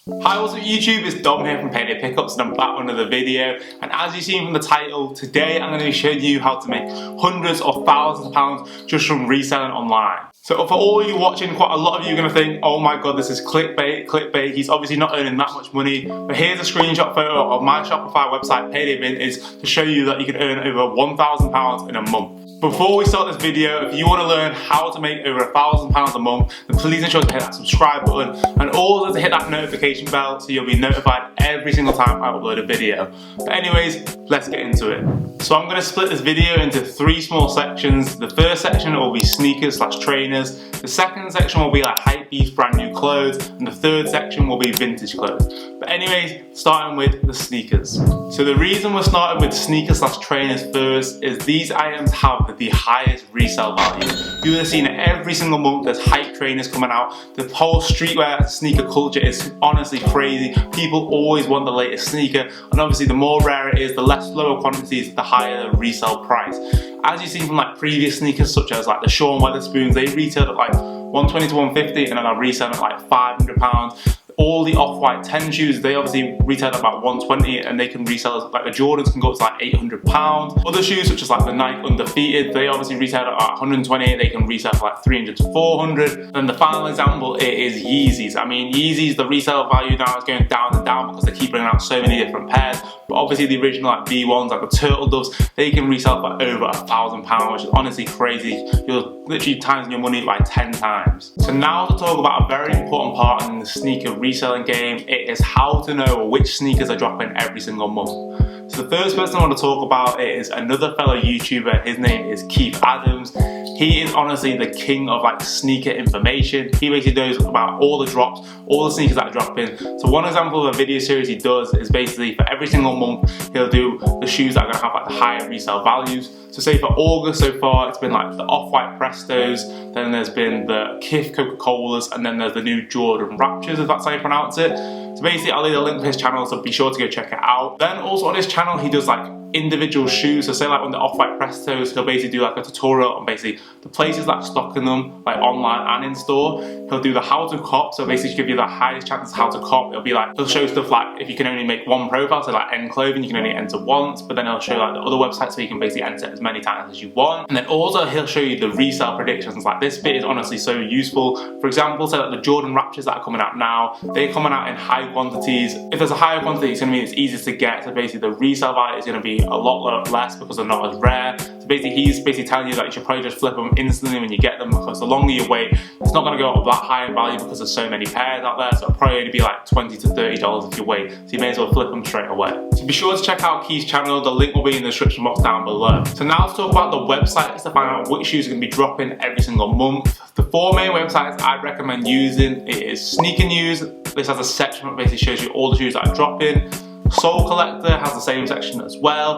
Hi, what's up YouTube? It's Dom here from Payday Pickups and I'm back with another video. And as you've seen from the title, today I'm going to be showing you how to make hundreds of thousands of pounds just from reselling online. So for all you watching, quite a lot of you are going to think, oh my god, this is clickbait, he's obviously not earning that much money. But here's a screenshot photo of my Shopify website, Payday Vintage, to show you that you can earn over £1,000 in a month. Before we start this video, if you want to learn how to make over £1,000 a month, then please ensure to hit that subscribe button and also to hit that notification bell so you'll be notified every single time I upload a video. But anyways, let's get into it. So I'm going to split this video into three small sections. The first section will be sneakers / trainers. The second section will be like Hypebeast brand new clothes, and the third section will be vintage clothes. But anyways, starting with the sneakers. So the reason we're starting with sneakers / trainers first is these items have the highest resale value. You would have seen it every single month. There's hype trainers coming out. The whole streetwear sneaker culture is honestly crazy. People always want the latest sneaker, and obviously the more rare it is, the less lower quantities, the higher the resale price. As you've seen from like previous sneakers such as like the Sean Weatherspoons, they retailed at like 120 to 150 and then I resell at like £500. All the Off-White 10 shoes, they obviously retail at about 120 and they can resell, like the Jordans can go up to like £800. Other shoes such as like the Nike Undefeated, they obviously retail at 120, they can resell for like 300 to 400. And the final example is Yeezys. I mean, Yeezys, the resale value now is going down and down because they keep bringing out so many different pairs. But obviously the original like V1s, like the Turtle Doves, they can resell for over £1,000, which is honestly crazy. You're literally timing your money like 10 times. So now to talk about a very important part in the sneaker reselling game, it is how to know which sneakers are dropping every single month. So the first person I want to talk about is another fellow YouTuber. His name is Keith Adams. He is honestly the king of like sneaker information. He basically knows about all the drops, all the sneakers that are dropping. So one example of a video series he does is basically for every single month, he'll do the shoes that are going to have like the higher resale values. So say for August so far, it's been like the Off-White Prestos, then there's been the Kith Coca-Colas, and then there's the new Jordan Raptures, if that's how you pronounce it. So basically, I'll leave a link to his channel, so be sure to go check it out. Then also on his channel, he does like individual shoes. So say like on the Off-White Prestos, he'll basically do like a tutorial on basically the places that stock in them, like online and in store. He'll do the how to cop, so basically give you the highest chances how to cop. It'll be like, he'll show stuff like if you can only make one profile, so like N Clothing, you can only enter once, but then he'll show like the other websites so you can basically enter as many times as you want. And then also he'll show you the resale predictions. Like this bit is honestly so useful. For example, say like the Jordan Raptures that are coming out now, they're coming out in high quantities. If there's a higher quantity, it's going to mean it's easiest to get, so basically the resale value is going to be a lot less because they're not as rare. So basically he's basically telling you that you should probably just flip them instantly when you get them, because the longer you wait, it's not going to go up that high in value because there's so many pairs out there. So it'll probably only be like $20 to $30 if you wait. So you may as well flip them straight away. So be sure to check out Keith's channel. The link will be in the description box down below. So now let's talk about the websites to find out which shoes are going to be dropping every single month. The four main websites I'd recommend using is Sneaker News. This has a section that basically shows you all the shoes that are dropping. Soul Collector has the same section as well.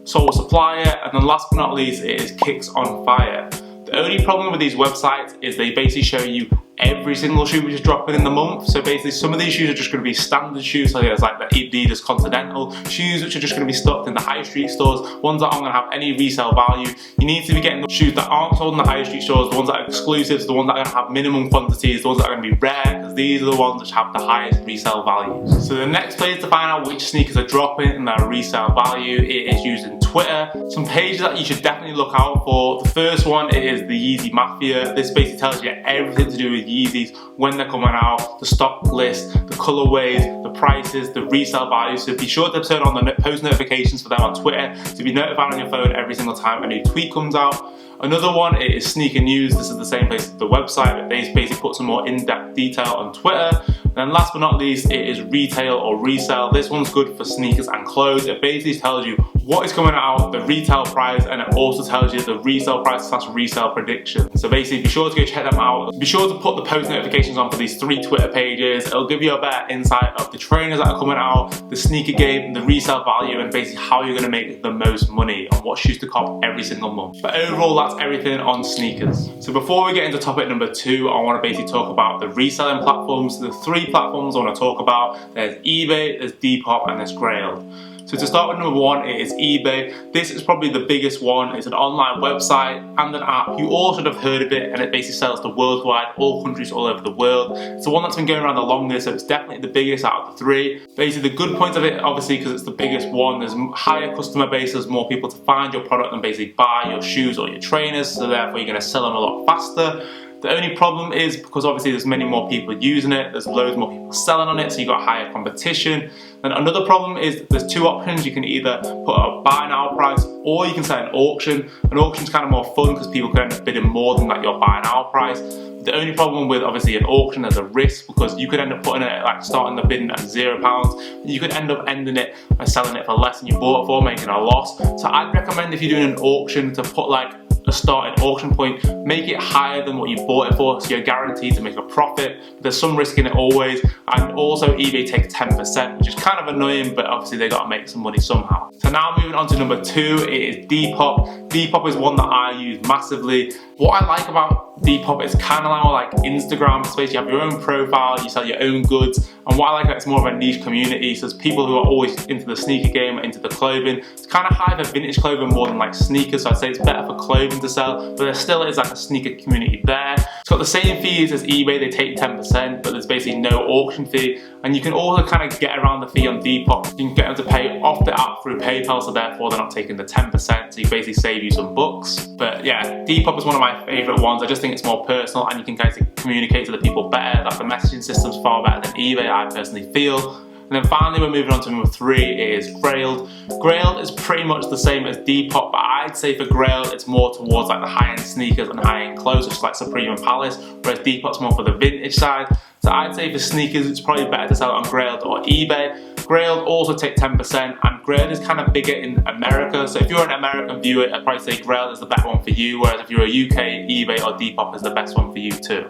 Soul Supplier, and then last but not least it is Kicks on Fire. The only problem with these websites is they basically show you every single shoe which is dropping in the month. So basically some of these shoes are just going to be standard shoes, so there's like the Adidas Continental shoes which are just going to be stocked in the high street stores, ones that aren't going to have any resale value. You need to be getting the shoes that aren't sold in the high street stores, the ones that are exclusives, the ones that are going to have minimum quantities, the ones that are going to be rare, because these are the ones which have the highest resale values. So the next place to find out which sneakers are dropping in their resale value, it is using Twitter. Some pages that you should definitely look out for. The first one is the YEEZY MAFIA. This basically tells you everything to do with Yeezys, when they're coming out, the stock list, the colorways, the prices, the resale value. So be sure to turn on the post notifications for them on Twitter to be notified on your phone every single time a new tweet comes out. Another one is Sneaker News. This is the same place as the website, but they basically put some more in-depth detail on Twitter. And then last but not least, it is Retail or Resell. This one's good for sneakers and clothes. It basically tells you what is coming out, the retail price, and it also tells you the resale price / resale prediction. So basically be sure to go check them out. Be sure to put the post notifications on for these three Twitter pages. It'll give you a better insight of the trainers that are coming out, the sneaker game, the resale value, and basically how you're going to make the most money on what shoes to cop every single month. But overall, that's everything on sneakers. So before we get into topic number 2, I want to basically talk about the reselling platforms. The three platforms I want to talk about, there's eBay, there's Depop, and there's Grailed. So to start with number one, it is eBay. This is probably the biggest one. It's an online website and an app. You all should have heard of it, and it basically sells to worldwide, all countries all over the world. It's the one that's been going around the longest, so it's definitely the biggest out of the three. Basically, the good points of it, obviously, because it's the biggest one, there's higher customer base, there's more people to find your product and basically buy your shoes or your trainers, so therefore you're going to sell them a lot faster. The only problem is because obviously there's many more people using it, there's loads more people selling on it, so you've got higher competition. And another problem is there's two options. You can either put a buy now price or you can set an auction. An auction's kind of more fun because people can end up bidding more than like your buy now price. The only problem with obviously an auction, there's a risk because you could end up putting it like starting the bidding at £0. You could end up ending it and selling it for less than you bought it for, making a loss. So I'd recommend if you're doing an auction to put like a starting auction point, make it higher than what you bought it for, so you're guaranteed to make a profit. But there's some risk in it always, and also eBay takes 10%, which is kind of annoying, but obviously they got to make some money somehow. So now moving on to number two, it is Depop. Depop is one that I use massively. What I like about Depop is kind of like Instagram space. You have your own profile, you sell your own goods, and what I like, it's more of a niche community. So there's people who are always into the sneaker game, into the clothing. It's kind of high for vintage clothing more than like sneakers, so I'd say it's better for clothing to sell, but there still is like a sneaker community there. It's got the same fees as eBay, they take 10%, but there's basically no auction fee. And you can also kind of get around the fee on Depop. You can get them to pay off the app through PayPal, so therefore they're not taking the 10%, so you basically save you some bucks. But yeah, Depop is one of my favourite ones. I just think it's more personal and you can kind of communicate to the people better. Like the messaging system's far better than eBay, I personally feel. And then finally we're moving on to number three, it is Grailed. Grailed is pretty much the same as Depop, but I'd say for Grailed it's more towards like the high-end sneakers and high-end clothes, which is like Supreme and Palace, whereas Depop's more for the vintage side. So I'd say for sneakers it's probably better to sell it on Grailed or eBay. Grailed also take 10%, and Grailed is kind of bigger in America, so if you're an American viewer, I'd probably say Grailed is the better one for you, whereas if you're a UK, eBay or Depop is the best one for you too.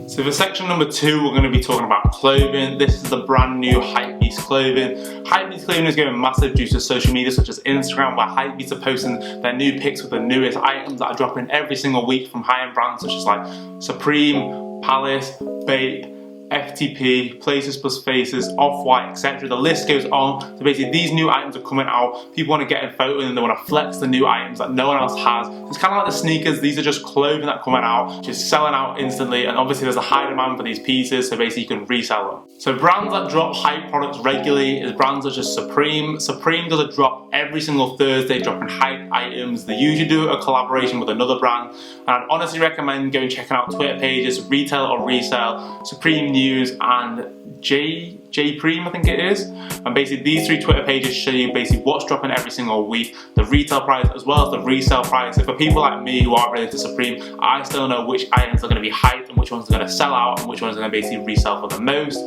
So for section number two, we're going to be talking about clothing. This is the brand new Hypebeast Clothing. Hypebeast Clothing is going massive due to social media such as Instagram, where Hypebeast are posting their new pics with the newest items that are dropping every single week from high-end brands such as like Supreme, Palace, Bape, FTP, Places Plus Faces, Off-White, etc. The list goes on. So basically these new items are coming out, people want to get in photos and they want to flex the new items that no one else has. It's kind of like the sneakers, these are just clothing that are coming out, just selling out instantly, and obviously there's a high demand for these pieces, so basically you can resell them. So brands that drop hype products regularly is brands such as Supreme. Supreme does a drop every single Thursday, dropping hype items. They usually do a collaboration with another brand, and I'd honestly recommend going and checking out Twitter pages, Retail or Resell, Supreme News, and J-Preem, I think it is. And basically these three Twitter pages show you basically what's dropping every single week, the retail price as well as the resale price. So for people like me who aren't related to Supreme, I still know which items are going to be hyped and which ones are going to sell out and which ones are going to basically resell for the most.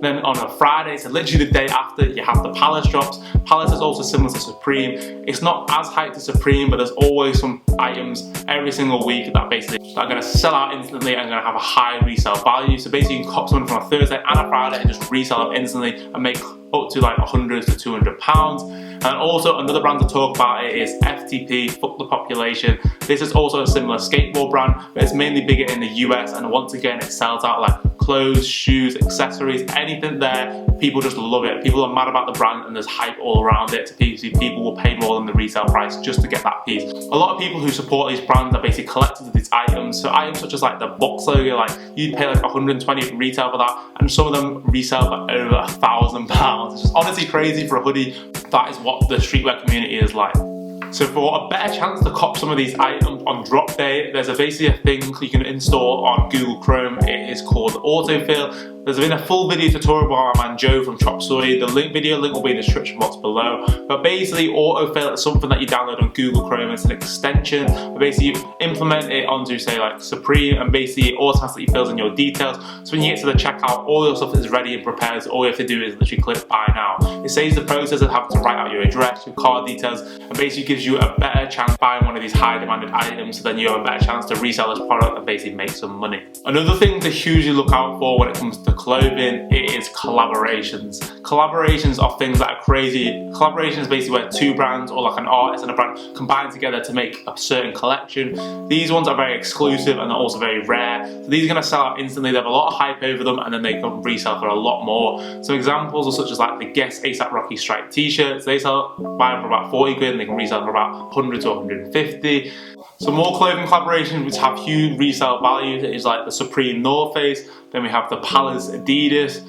Then on a Friday, so literally the day after, you have the Palace drops. Palace is also similar to Supreme. It's not as hyped as Supreme, but there's always some items every single week that basically are going to sell out instantly and going to have a high resale value. So basically you can cop someone from a Thursday and a Friday and just resell them instantly and make up to like £100 to £200. And also another brand to talk about it is FTP, Fuck the Population. This is also a similar skateboard brand, but it's mainly bigger in the US, and once again it sells out like clothes, shoes, accessories, anything there. People just love it. People are mad about the brand and there's hype all around it. So people will pay more than the retail price just to get that piece. A lot of people who support these brands are basically collectors of these items. So items such as like the Box logo, like you'd pay like 120 retail for that, and some of them resell for over £1,000. It's just honestly crazy for a hoodie. That is what the streetwear community is like. So for a better chance to cop some of these items on drop day, there's basically a thing you can install on Google Chrome. It is called autofill. There's been a full video tutorial by my man Joe from Chop Suey. The video link will be in the description box below. But basically autofill is something that you download on Google Chrome. It's an extension. But basically you implement it onto say like Supreme, and basically it automatically fills in your details. So when you get to the checkout, all your stuff is ready and prepared. So all you have to do is literally click buy now. It saves the process of having to write out your address, your card details, and basically gives you a better chance buying one of these high demanded items, so then you have a better chance to resell this product and basically make some money. Another thing to hugely look out for when it comes to to clothing, it is collaborations. Collaborations are things that are crazy. Collaborations is basically where two brands or like an artist and a brand combine together to make a certain collection. These ones are very exclusive and they're also very rare. So these are going to sell out instantly. They have a lot of hype over them and then they can resell for a lot more. So examples are such as like the Guess ASAP Rocky striped t-shirts. They buy them for about 40 quid and they can resell for about 100 to 150. So more clothing collaborations which have huge resale values is like the Supreme North Face. Then we have the Palace Adidas,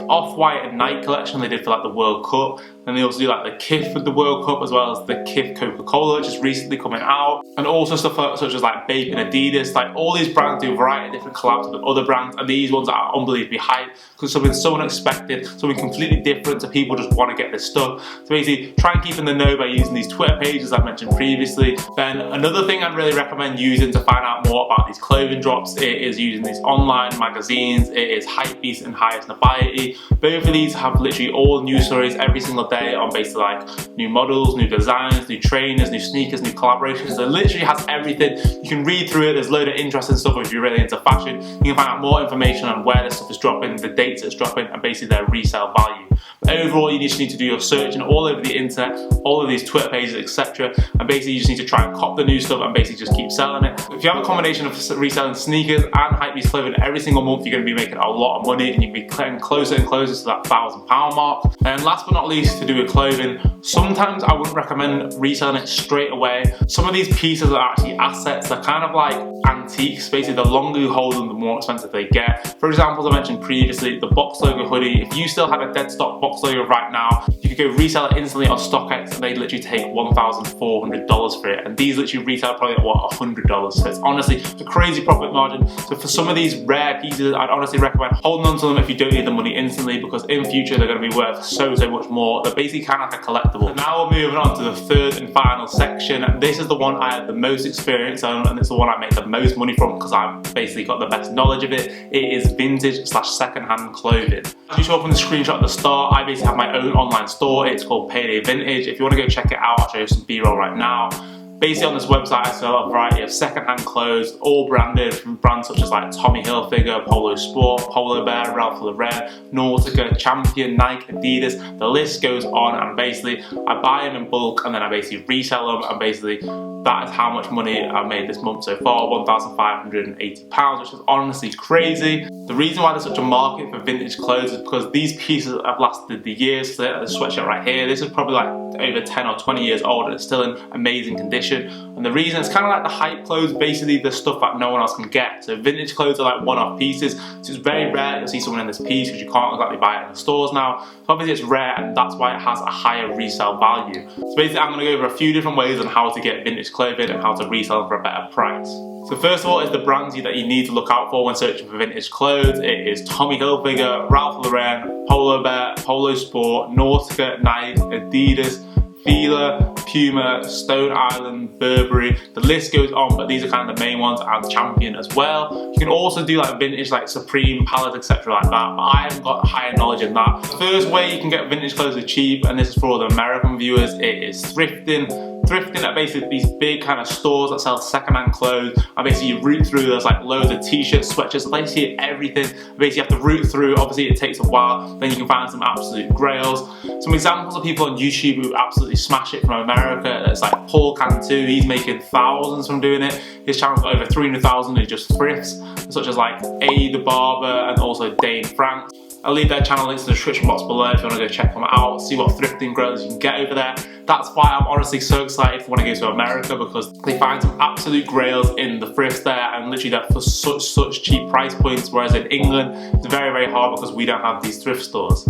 Off-White and Nike collection they did for like the World Cup. And they also do like the Kith with the World Cup as well as the Kith Coca-Cola, which is recently coming out. And also stuff such as like Bape and Adidas. Like all these brands do a variety of different collabs with other brands, and these ones are unbelievably hype because something so unexpected, something completely different, so people just want to get this stuff. So basically try and keep in the know by using these Twitter pages I mentioned previously. Then another thing I'd really recommend using to find out more about these clothing drops, it is using these online magazines. It is Hypebeast and Highest Notoriety. Both of these have literally all news stories every single day on basically like new models, new designs, new trainers, new sneakers, new collaborations. It literally has everything. You can read through it. There's a load of interesting stuff if you're really into fashion. You can find out more information on where this stuff is dropping, the dates it's dropping, and basically their resale value. But overall, you just need to do your searching all over the internet, all of these Twitter pages, etc. And basically you just need to try and cop the new stuff and basically just keep selling it. If you have a combination of reselling sneakers and Hypebeast clothing every single month, you're going to be making a lot of money and you'll be getting closer and closer to that £1,000 mark. And last but not least, to do with clothing, sometimes I wouldn't recommend reselling it straight away. Some of these pieces are actually assets. They're kind of like antiques. Basically, the longer you hold them, the more expensive they get. For example, as I mentioned previously, the box logo hoodie, if you still had a dead stock box logo right now, you could go resell it instantly on StockX and they'd literally take $1,400 for it. And these literally retail probably at what, $100. So it's honestly a crazy profit margin. So for some of these rare pieces, I'd honestly recommend holding on to them if you don't need the money instantly, because in future they're going to be worth so much more. They're basically kind of like a collectible. So now we're moving on to the third and final section. This is the one I had the most experience on, and it's the one I make the most money from because I've basically got the best knowledge of it. It is vintage / second-hand clothing. As you saw from the screenshot at the start, I basically have my own online store. It's called Payday Vintage. If you want to go check it out, I'll show you some B-roll right now. Basically on this website I sell a variety of second-hand clothes, all branded from brands such as like Tommy Hilfiger, Polo Sport, Polo Bear, Ralph Lauren, Nautica, Champion, Nike, Adidas. The list goes on, and basically I buy them in bulk and then I basically resell them, and basically that is how much money I've made this month so far, £1,580, which is honestly crazy. The reason why there's such a market for vintage clothes is because these pieces have lasted the years. So the sweatshirt right here, this is probably like over 10 or 20 years old and it's still in amazing condition. And the reason, it's kind of like the hype clothes, basically the stuff that no one else can get. So vintage clothes are like one-off pieces, so it's very rare to see someone in this piece because you can't exactly buy it in the stores now. So obviously it's rare, and that's why it has a higher resale value. So basically I'm going to go over a few different ways on how to get vintage clothing and how to resell them for a better price. So first of all is the brands that you need to look out for when searching for vintage clothes. It is Tommy Hilfiger, Ralph Lauren, Polo Bear, Polo Sport, Nautica, Nike, Adidas, Fila, Puma, Stone Island, Burberry. The list goes on, but these are kind of the main ones, and Champion as well. You can also do like vintage like Supreme, Palace, etc. like that, but I haven't got higher knowledge in that. The first way you can get vintage clothes for cheap, and this is for all the American viewers, it is thrifting. Thrifting are basically these big kind of stores that sell second-hand clothes, and basically you root through, there's like loads of t-shirts, sweatshirts, basically everything. Basically you have to root through, obviously it takes a while, then you can find some absolute grails. Some examples of people on YouTube who absolutely smash it from America, it's like Paul Cantu, he's making thousands from doing it. His channel's got over 300,000 in just thrifts, such as like A the Barber and also Dane Frank. I'll leave their channel links in the description box below if you want to go check them out, see what thrifting grails you can get over there. That's why I'm honestly so excited for when I go to America, because they find some absolute grails in the thrifts there, and literally they're for such cheap price points, whereas in England it's very hard because we don't have these thrift stores.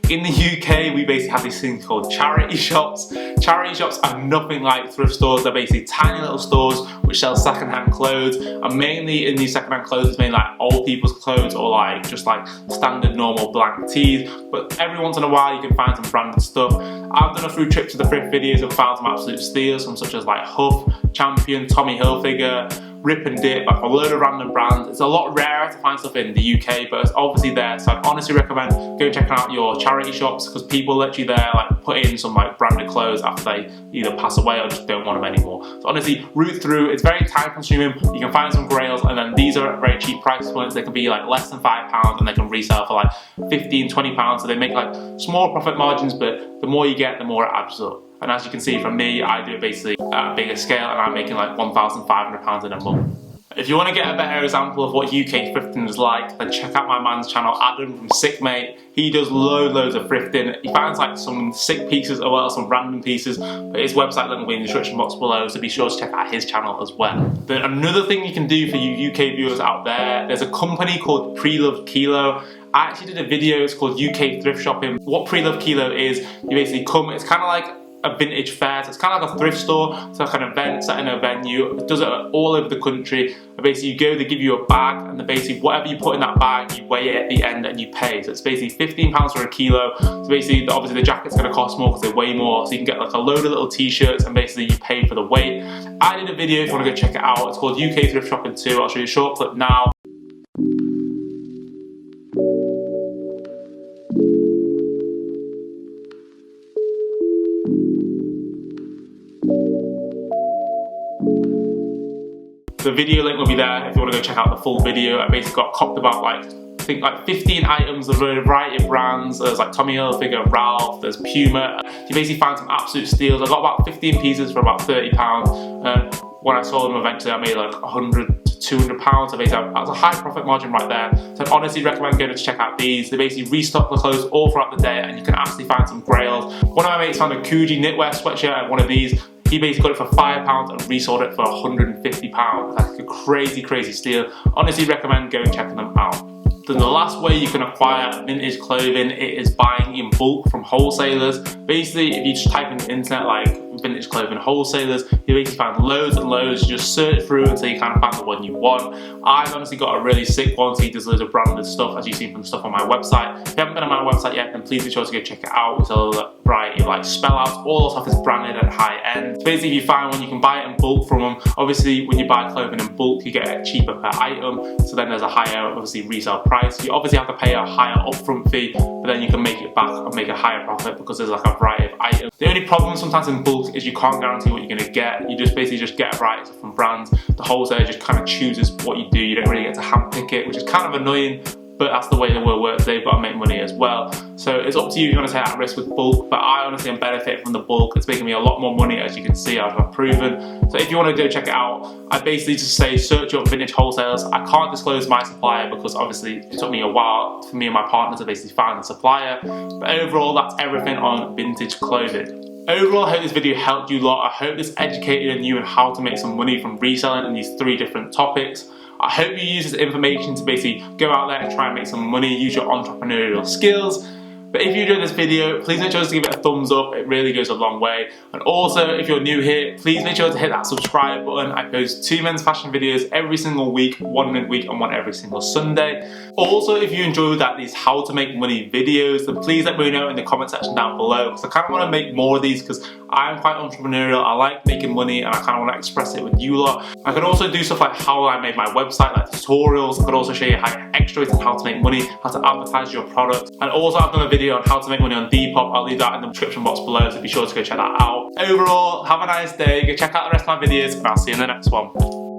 In the UK, we basically have these things called charity shops. Charity shops are nothing like thrift stores. They're basically tiny little stores which sell second-hand clothes, and mainly in these second-hand clothes it's mainly like old people's clothes or like just like standard normal blank tees, but every once in a while you can find some branded stuff. I've done a few trips to the thrift videos and found some absolute steals, some such as like Huff, Champion, Tommy Hilfiger, rip and dip, like a load of random brands. It's a lot rarer to find stuff in the UK, but it's obviously there. So I'd honestly recommend go checking out your charity shops, because people literally there like put in some like branded clothes after they either pass away or just don't want them anymore. So honestly, root through. It's very time consuming. You can find some grails, and then these are at very cheap price points. They can be like less than £5, and they can resell for like 15, 20 pounds. So they make like small profit margins, but the more you get, the more it adds up. And as you can see from me, I do it basically at a bigger scale, and I'm making like £1,500 in a month. If you want to get a better example of what UK thrifting is like, then check out my man's channel, Adam from Sickmate. He does loads of thrifting. He finds like some sick pieces as well, some random pieces, but his website link will be in the description box below, so be sure to check out his channel as well. Then another thing you can do for you UK viewers out there's a company called Preloved Kilo. I actually did a video, it's called UK Thrift Shopping. What Preloved Kilo is, you basically come, it's kind of like a vintage fair, so it's kind of like a thrift store. It's like an event set in a venue. It does it all over the country. And basically you go, they give you a bag, and then basically whatever you put in that bag, you weigh it at the end and you pay. So it's basically £15 for a kilo. So basically obviously the jacket's going to cost more because they weigh more, so you can get like a load of little t-shirts, and basically you pay for the weight. I did a video if you want to go check it out. It's called UK Thrift Shopping 2. I'll show you a short clip now. The video link will be there if you want to go check out the full video. I basically got copped about like, I think like 15 items of a variety of brands. There's like Tommy Hilfiger, Ralph, there's Puma. You basically find some absolute steals. I got about 15 pieces for about £30. And when I sold them eventually, I made like £100 to £200. So basically that was a high profit margin right there. So I'd honestly recommend going to check out these. They basically restock the clothes all throughout the day, and you can actually find some grails. One of my mates found a Coogee knitwear sweatshirt at one of these. He basically got it for £5 and resold it for £150. That's like a crazy steal. Honestly recommend going checking them out. Then the last way you can acquire vintage clothing, it is buying in bulk from wholesalers. Basically, if you just type in the internet like vintage clothing wholesalers, you basically find loads and loads. You just search through until you kind of find the one you want. I've honestly got a really sick one, so he does loads of branded stuff, as you've seen from stuff on my website. If you haven't been on my website yet, then please be sure to go check it out. It's a variety of like spell outs, all the stuff is branded and high end. So basically, if you find one, you can buy it in bulk from them. Obviously, when you buy clothing in bulk, you get it cheaper per item, so then there's a higher, obviously, resale price. You obviously have to pay a higher upfront fee, but then you can make it back and make a higher profit because there's like a variety of items. The only problem sometimes in bulk is you can't guarantee what you're going to get. You just basically just get a variety of stuff from brands. The wholesaler just kind of chooses what you do. You don't really get to hand pick it, which is kind of annoying, but that's the way the world works. They've got to make money as well. So it's up to you if you want to take that risk with bulk, but I honestly am benefiting from the bulk. It's making me a lot more money, as you can see, as I've proven. So if you want to go check it out, I basically just say search up vintage wholesalers. I can't disclose my supplier because obviously it took me a while for me and my partner to basically find the supplier. But overall, that's everything on vintage clothing. Overall, I hope this video helped you a lot. I hope this educated you on how to make some money from reselling in these 3 different topics. I hope you use this information to basically go out there and try and make some money, use your entrepreneurial skills. But if you enjoyed this video, please make sure to give it a thumbs up. It really goes a long way. And also, if you're new here, please make sure to hit that subscribe button. I post 2 men's fashion videos every single week, 1 midweek and 1 every single Sunday. Also, if you enjoyed these how to make money videos, then please let me know in the comment section down below, because I kind of want to make more of these because I'm quite entrepreneurial. I like making money and I kind of want to express it with you lot. I can also do stuff like how I made my website, like tutorials. I could also show you how extra ways on how to make money, how to advertise your product. And also I've done a video on how to make money on Depop. I'll leave that in the description box below, so be sure to go check that out. Overall, have a nice day. Go check out the rest of my videos, and I'll see you in the next one.